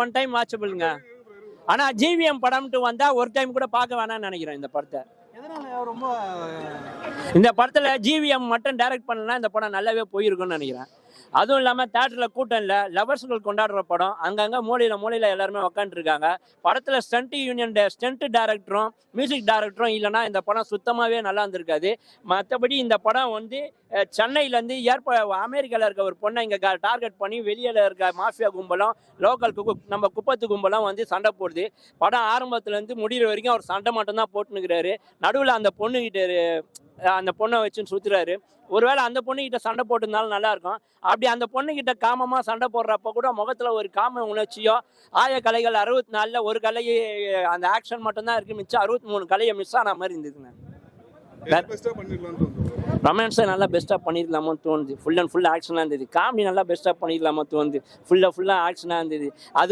One time வாட்சபிள்ங்க. ஆனா GVM படம்ட்டு வந்தா ஒரு டைம் கூட பார்க்க வேணாம்னு நினைக்கிறேன் இந்த படத்தை. ரொம்ப இந்த படத்துல ஜிவிஎம் மட்டும் டைரக்ட் பண்ணலன்னா இந்த படம் நல்லாவே போயிருக்கும்னு நினைக்கிறேன். அதுவும் இல்லாமல் தேட்டரில் கூட்டம் இல்லை, லவர்ஸ்கள் கொண்டாடுற படம். அங்கங்கே மூலையில் எல்லாருமே உக்காந்துருக்காங்க. படத்தில் ஸ்டண்ட் டைரக்டரும் மியூசிக் டைரக்டரும் இல்லைனா இந்த படம் சுத்தமாகவே நல்லா இருந்திருக்காது. மற்றபடி இந்த படம் வந்து சென்னையிலேருந்து அமெரிக்காவில் இருக்க ஒரு பொண்ணை இங்கே டார்கெட் பண்ணி வெளியில் இருக்க மாஃபியா கும்பலும் லோக்கல் நம்ம குப்பத்து கும்பலும் வந்து சண்டை போடுது. படம் ஆரம்பத்துலேருந்து முடிகிற வரைக்கும் அவர் சண்டை மட்டும்தான் போட்டுனுக்கிறாரு. நடுவில் அந்த பொண்ணை வச்சுன்னு சுற்றுறாரு. ஒருவேளை அந்த பொண்ணுகிட்ட சண்டை போட்டிருந்தாலும் நல்லா இருக்கும். அப்படி அந்த பொண்ணுகிட்ட காமமாக சண்டை போடுறப்ப கூட முகத்தில் ஒரு காம உணர்ச்சியோ, கலைகள் 64 ஒரு கலை அந்த ஆக்ஷன் மட்டும்தான் இருக்குது, மிச்சம் 63 கலையை மிஸ் ஆன மாதிரி இருந்ததுங்க. ரொமான்ஸை நல்லா பெஸ்ட்டாக பண்ணிடலாமோ தோணுது. ஃபுல் அண்ட் ஃபுல் ஆக்ஷனாக இருந்தது. காமெடி நல்லா பெஸ்ட்டாக பண்ணிடலாமோ தோணுது. ஃபுல்லாக ஆக்ஷனாக இருந்தது. அதுவும்